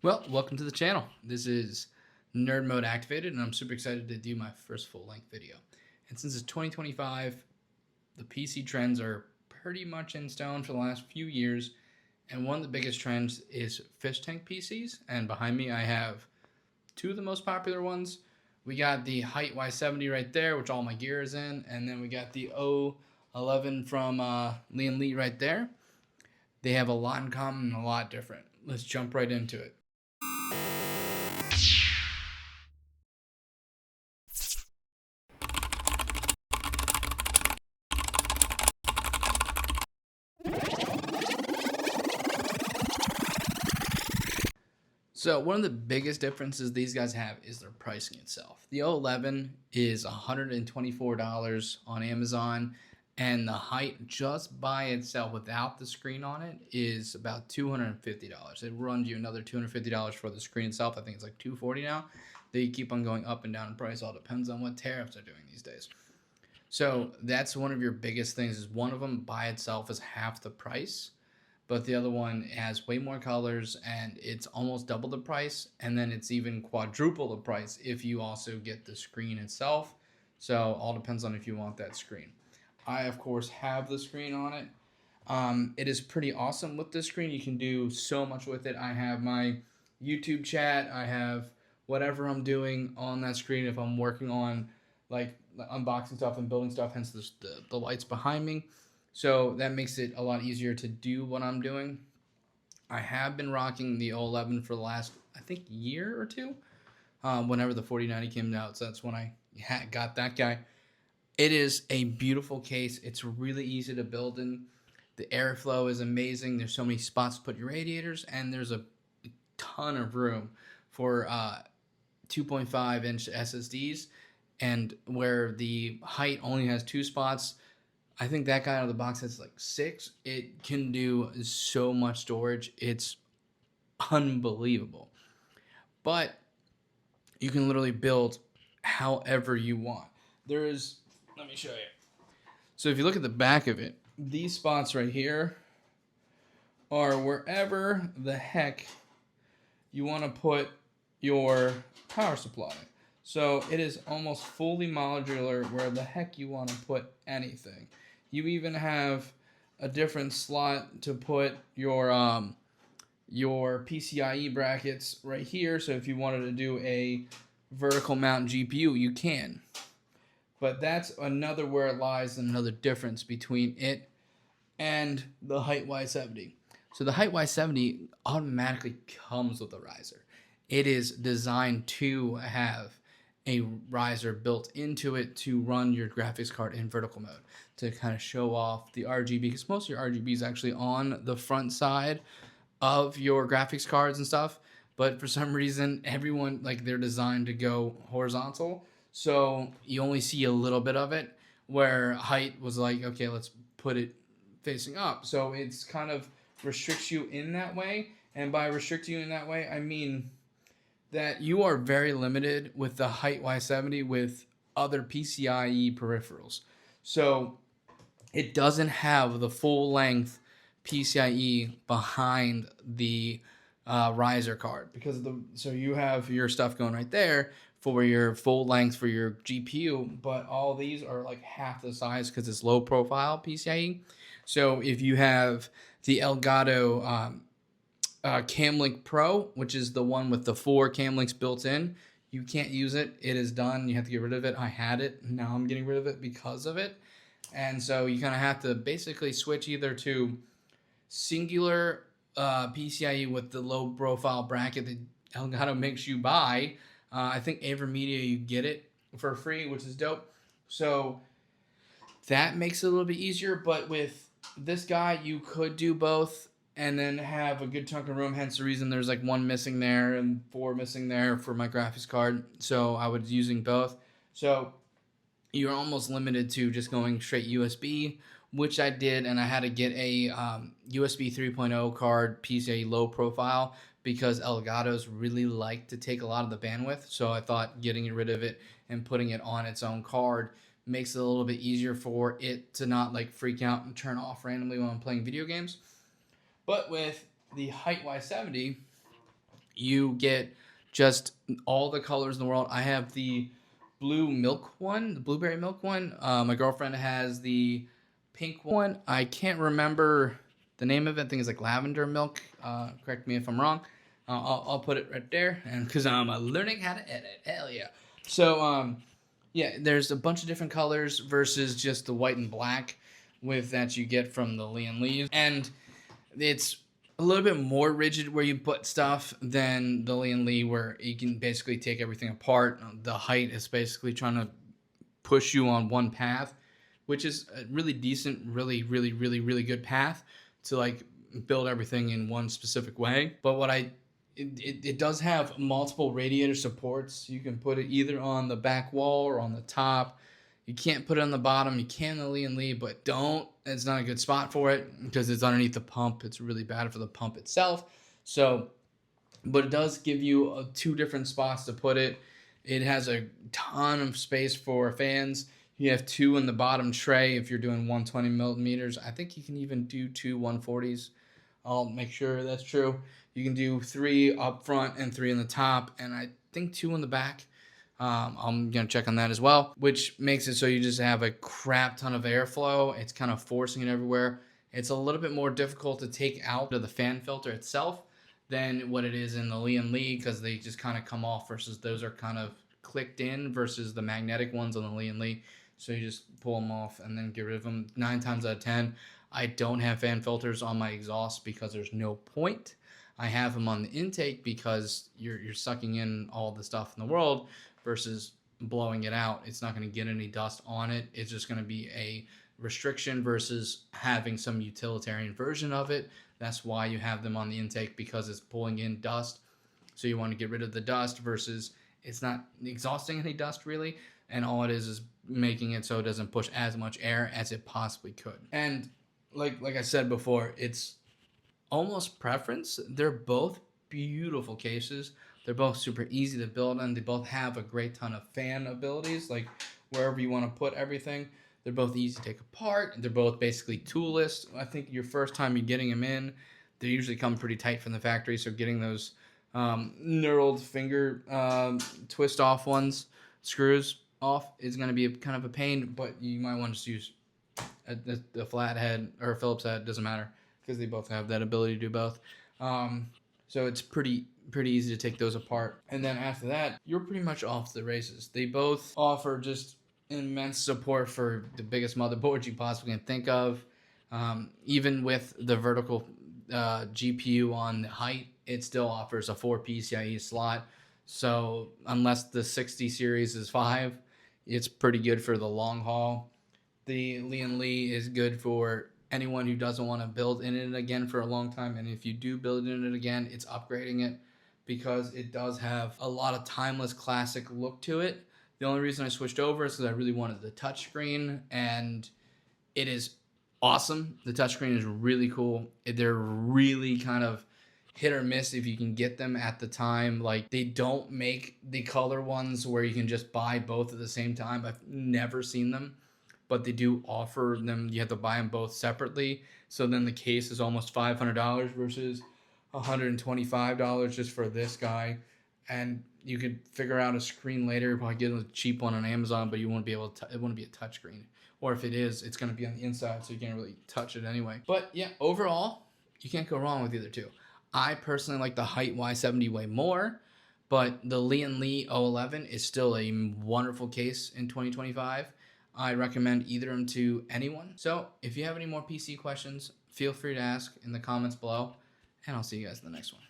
Well, welcome to the channel. This is Nerd Mode Activated, and I'm super excited to do my first full-length video. And since it's 2025, the PC trends are pretty much in stone for the last few years, and one of the biggest trends is fish tank PCs, and behind me I have two of the most popular ones. We got the HYTE Y70 right there, which all my gear is in, and then we got the O11 from Lian Li right there. They have a lot in common and a lot different. Let's jump right into it. So one of the biggest differences these guys have is their pricing itself. The O11 is $124 on Amazon, and the HYTE just by itself without the screen on it is about $250. It runs you another $250 for the screen itself. I think it's like $240 now. They keep on going up and down in price. All depends on what tariffs are doing these days. So that's one of your biggest things. Is one of them by itself is half the price, but the other one has way more colors and it's almost double the price, and then it's even quadruple the price if you also get the screen itself. So all depends on if you want that screen. I of course have the screen on it. It is pretty awesome with the screen. You can do so much with it. I have my YouTube chat, I have whatever I'm doing on that screen if I'm working on like unboxing stuff and building stuff, hence the lights behind me. So that makes it a lot easier to do what I'm doing. I have been rocking the O11 for the last, I think, year or two. Whenever the 4090 came out, so that's when I got that guy. It is a beautiful case. It's really easy to build in. The airflow is amazing. There's so many spots to put your radiators, and there's a ton of room for 2.5-inch SSDs. And where the HYTE only has 2 spots, I think that guy out of the box has like 6. It can do so much storage. It's unbelievable. But you can literally build however you want. Let me show you. So if you look at the back of it, these spots right here are wherever the heck you want to put your power supply. So it is almost fully modular where the heck you want to put anything. You even have a different slot to put your PCIe brackets right here. So if you wanted to do a vertical mount GPU, you can. But that's another where it lies, and another difference between it and the HYTE Y70. So the HYTE Y70 automatically comes with a riser. It is designed to have a riser built into it to run your graphics card in vertical mode, to kind of show off the RGB, because most of your RGB is actually on the front side of your graphics cards and stuff. But for some reason, everyone, like, they're designed to go horizontal, so you only see a little bit of it, where HYTE was like, okay, let's put it facing up. So it's kind of restricts you in that way. And by restricting you in that way, I mean that you are very limited with the HYTE Y70 with other PCIe peripherals. So it doesn't have the full length PCIe behind the riser card, because so you have your stuff going right there for your full length for your GPU, but all these are like half the size because it's low profile PCIe. So if you have the Elgato Camlink Pro, which is the one with the 4 cam links built in, you can't use it. It is done. You have to get rid of it. I had it. Now I'm getting rid of it because of it. And so you kind of have to basically switch either to singular PCIe with the low profile bracket that Elgato makes you buy. I think AverMedia, you get it for free, which is dope. So that makes it a little bit easier. But with this guy, you could do both and then have a good chunk of room. Hence the reason there's like 1 missing there and 4 missing there for my graphics card. So I was using both. So you're almost limited to just going straight USB, which I did, and I had to get a USB 3.0 card, PCIe low profile, because Elgato's really like to take a lot of the bandwidth. So I thought getting rid of it and putting it on its own card makes it a little bit easier for it to not like freak out and turn off randomly when I'm playing video games. But with the HYTE Y70, You get just all the colors in the world. I have the blue milk one, the blueberry milk one. My girlfriend has the pink one. I can't remember the name of it. I think it's like lavender milk. Correct me if I'm wrong. I'll put it right there, and because I'm learning how to edit. Hell yeah. So yeah, there's a bunch of different colors versus just the white and black with that you get from the Lian Li, and it's a little bit more rigid where you put stuff than the Lian Li, where you can basically take everything apart. The HYTE is basically trying to push you on one path, which is a really decent, really good path to like build everything in one specific way. But it does have multiple radiator supports. You can put it either on the back wall or on the top. You can't put it on the bottom. You can the Lian Li, but don't. It's not a good spot for it because it's underneath the pump. It's really bad for the pump itself. So, but it does give you two different spots to put it. It has a ton of space for fans. You have two in the bottom tray if you're doing 120 millimeters. I think you can even do two 140s. I'll make sure that's true. You can do 3 up front and 3 in the top, and I think 2 in the back. I'm going to check on that as well, which makes it so you just have a crap ton of airflow. It's kind of forcing it everywhere. It's a little bit more difficult to take out of the fan filter itself than what it is in the Lian Li, because they just kind of come off versus those are kind of clicked in versus the magnetic ones on the Lian Li. So you just pull them off and then get rid of them. 9 times out of 10, I don't have fan filters on my exhaust because there's no point. I have them on the intake because you're sucking in all the stuff in the world versus blowing it out. It's not going to get any dust on it. It's just going to be a restriction versus having some utilitarian version of it. That's why you have them on the intake, because it's pulling in dust. So you want to get rid of the dust versus it's not exhausting any dust really. And all it is making it so it doesn't push as much air as it possibly could. And like I said before, it's almost preference. They're both beautiful cases. They're both super easy to build, and they both have a great ton of fan abilities, like wherever you want to put everything. They're both easy to take apart. They're both basically toolless. I think your first time you're getting them in, they usually come pretty tight from the factory, so getting those knurled finger twist off ones, screws off, is going to be kind of a pain, but you might want to just use a flat head or a Phillips head, doesn't matter, because they both have that ability to do both. So it's pretty easy to take those apart. And then after that, you're pretty much off to the races. They both offer just immense support for the biggest motherboards you possibly can think of. Even with the vertical GPU on the HYTE, it still offers a 4 PCIe slot. So unless the 60 series is 5, it's pretty good for the long haul. The Lian Li is good for anyone who doesn't want to build in it again for a long time. And if you do build in it again, it's upgrading it, because it does have a lot of timeless classic look to it. The only reason I switched over is because I really wanted the touchscreen, and it is awesome. The touchscreen is really cool. They're really kind of hit or miss if you can get them at the time. Like, they don't make the color ones where you can just buy both at the same time. I've never seen them, but they do offer them. You have to buy them both separately. So then the case is almost $500 versus $125 just for this guy. And you could figure out a screen later, probably get a cheap one on Amazon, but you won't be able to, it wouldn't be a touchscreen. Or if it is, it's going to be on the inside, so you can't really touch it anyway. But yeah, overall, you can't go wrong with either two. I personally like the HYTE Y70 way more, but the Lian Li O11 is still a wonderful case in 2025. I recommend either of them to anyone. So if you have any more PC questions, feel free to ask in the comments below, and I'll see you guys in the next one.